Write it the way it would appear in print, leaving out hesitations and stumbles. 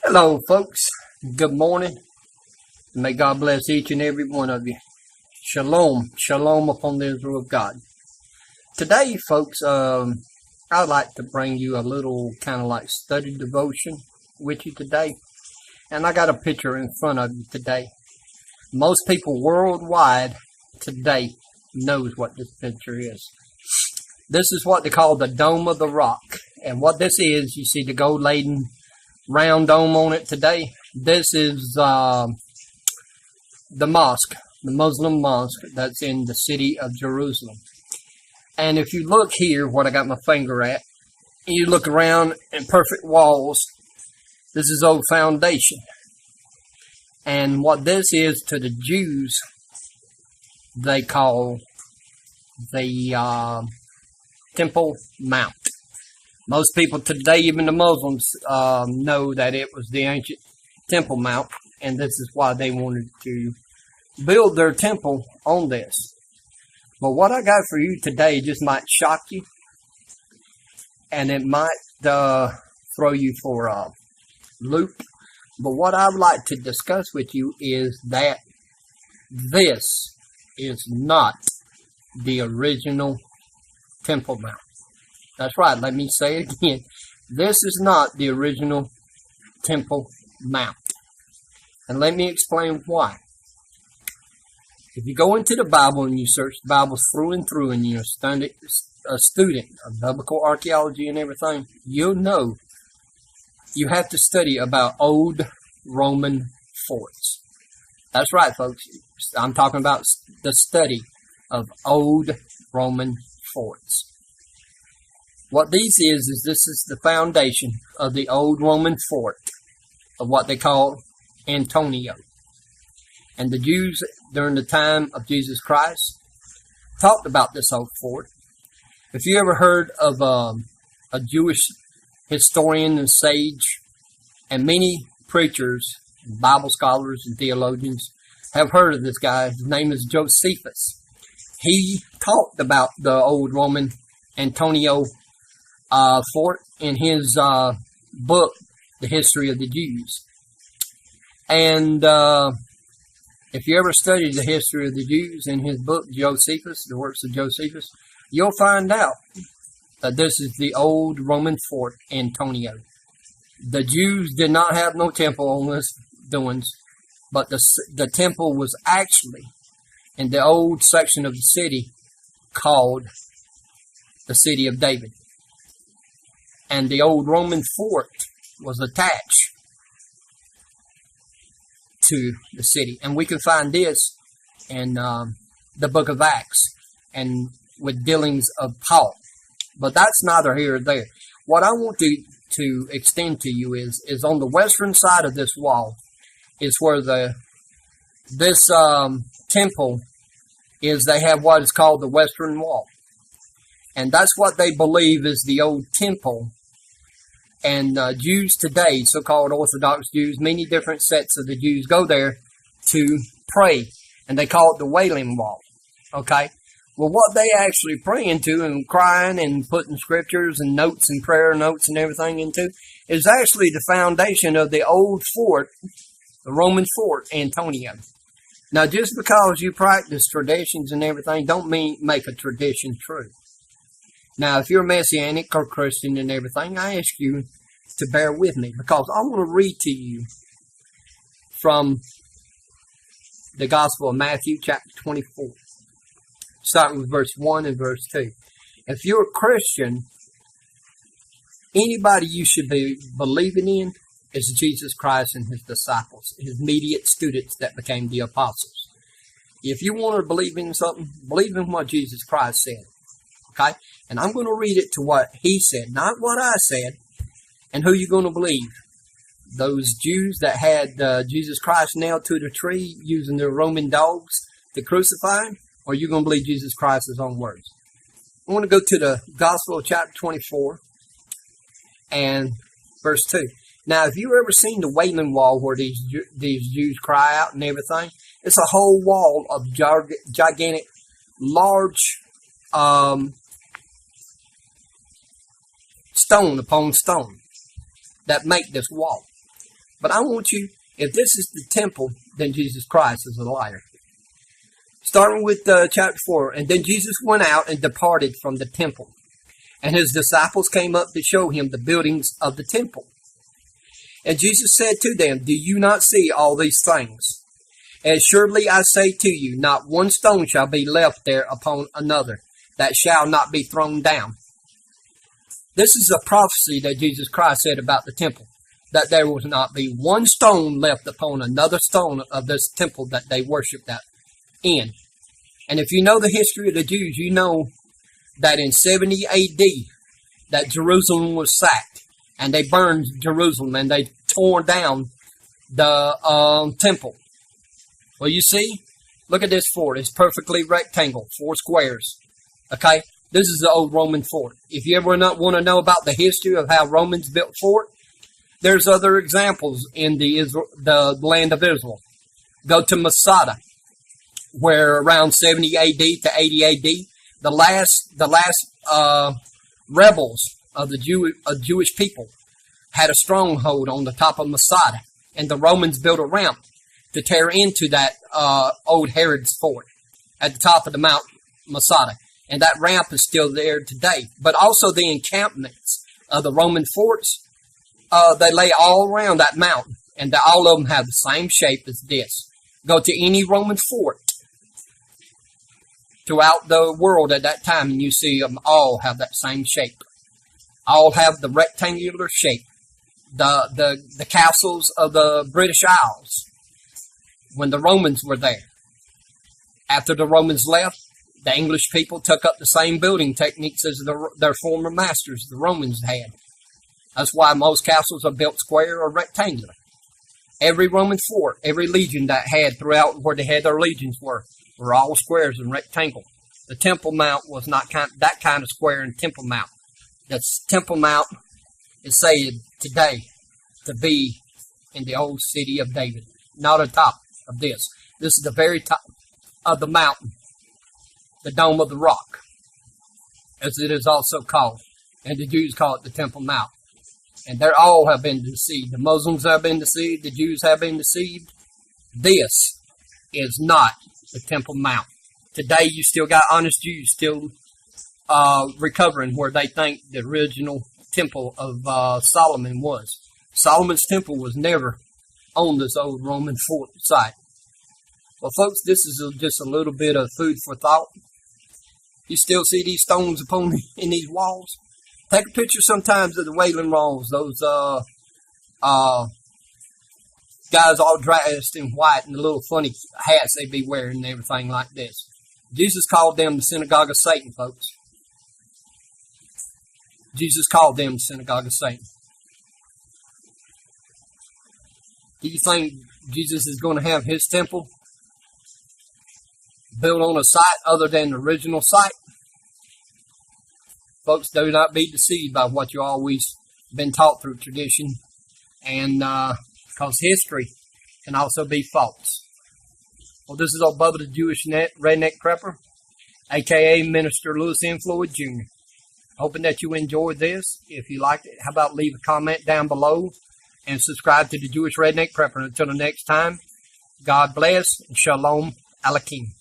Hello, folks. Good morning. May God bless each and every one of you. Shalom. Shalom upon the Israel of God. Today, folks, I'd like to bring you a little kind of like study devotion with you today. And I got a picture in front of you today. Most people worldwide today knows what this picture is. This is what they call the Dome of the Rock. And what this is, you see the gold-laden round dome on it today. This is the mosque, the Muslim mosque that's in the city of Jerusalem. And if you look here, what I got my finger at, you look around in perfect walls, this is old foundation. And what this is to the Jews, they call the Temple Mount. Most people today, even the Muslims, know that it was the ancient Temple Mount, and this is why they wanted to build their temple on this. But what I got for you today just might shock you, and it might throw you for a loop. But what I would like to discuss with you is that this is not the original Temple Mount. That's right, let me say it again. This is not the original Temple Mount. And let me explain why. If you go into the Bible and you search the Bible through and through and you're a student of biblical archaeology and everything, you'll know you have to study about old Roman forts. That's right, folks. I'm talking about the study of old Roman forts. What this is this is the foundation of the old Roman fort of what they call Antonia. And the Jews during the time of Jesus Christ talked about this old fort. If you ever heard of a Jewish historian and sage, and many preachers, Bible scholars and theologians have heard of this guy. His name is Josephus. He talked about the old Roman Antonia fort in his book, The History of the Jews. And if you ever studied the history of the Jews in his book, Josephus, the works of Josephus, you'll find out that this is the old Roman fort, Antonia. The Jews did not have no temple on this doings, but the temple was actually in the old section of the city called the City of David. And the old Roman fort was attached to the city. And we can find this in the book of Acts and with dealings of Paul. But that's neither here or there. What I want to extend to you is on the western side of this wall is where this temple is. They have what is called the Western Wall. And that's what they believe is the old temple. And Jews today, so-called Orthodox Jews, many different sets of the Jews go there to pray. And they call it the Wailing Wall. Okay? Well, what they actually pray into and crying and putting scriptures and notes and prayer notes and everything into is actually the foundation of the old fort, the Roman fort, Antonia. Now, just because you practice traditions and everything don't mean make a tradition true. Now, if you're Messianic or Christian and everything, I ask you to bear with me because I want to read to you from the Gospel of Matthew, chapter 24, starting with verse 1 and verse 2. If you're a Christian, anybody you should be believing in is Jesus Christ and his disciples, his immediate students that became the apostles. If you want to believe in something, believe in what Jesus Christ said. Okay? And I'm going to read it to what he said, not what I said. And who you going to believe? Those Jews that had Jesus Christ nailed to the tree using their Roman dogs to crucify him? Or are you going to believe Jesus Christ's own words? I want to go to the Gospel of chapter 24 and verse 2. Now, if you've ever seen the Wailing Wall where these Jews cry out and everything, it's a whole wall of gigantic, large stone upon stone that make this wall. But I want you, if this is the temple, then Jesus Christ is a liar. Starting with chapter 4. And then Jesus went out and departed from the temple. And his disciples came up to show him the buildings of the temple. And Jesus said to them, do you not see all these things? As surely I say to you, not one stone shall be left there upon another, that shall not be thrown down. This is a prophecy that Jesus Christ said about the temple, that there will not be one stone left upon another stone of this temple that they worshiped at in. And if you know the history of the Jews, you know that in 70 AD, that Jerusalem was sacked, and they burned Jerusalem, and they tore down the temple. Well, you see, look at this fort. It's perfectly rectangle, 4 squares. Okay, this is the old Roman fort. If you ever want to know about the history of how Romans built fort, there's other examples in the land of Israel. Go to Masada, where around 70 AD to 80 AD, the last rebels of the Jewish people had a stronghold on the top of Masada, and the Romans built a ramp to tear into that old Herod's fort at the top of the Mount Masada. And that ramp is still there today. But also the encampments of the Roman forts, they lay all around that mountain. And all of them have the same shape as this. Go to any Roman fort throughout the world at that time, and you see them all have that same shape. All have the rectangular shape. The castles of the British Isles, when the Romans were there. After the Romans left, the English people took up the same building techniques as their former masters, the Romans, had. That's why most castles are built square or rectangular. Every Roman fort, every legion that had throughout where they had their legions were all squares and rectangle. The Temple Mount was not that kind of square and Temple Mount. The Temple Mount is said today to be in the old city of David, not on top of this. This is the very top of the mountain, the Dome of the Rock, as it is also called. And the Jews call it the Temple Mount. And they all have been deceived. The Muslims have been deceived. The Jews have been deceived. This is not the Temple Mount. Today you still got honest Jews still recovering where they think the original temple of Solomon was. Solomon's temple was never on this old Roman fort site. Well, folks, this is just a little bit of food for thought. You still see these stones in these walls? Take a picture sometimes of the Wailing Walls. Those guys all dressed in white and the little funny hats they be wearing and everything like this. Jesus called them the synagogue of Satan, folks. Jesus called them the synagogue of Satan. Do you think Jesus is going to have his temple built on a site other than the original site? Folks, do not be deceived by what you always been taught through tradition, and because history can also be false. Well, this is old Bubba the Jewish Redneck Prepper, a.k.a. Minister Lewis M. Floyd Jr. Hoping that you enjoyed this. If you liked it, how about leave a comment down below and subscribe to the Jewish Redneck Prepper. Until the next time, God bless and Shalom Aleichem.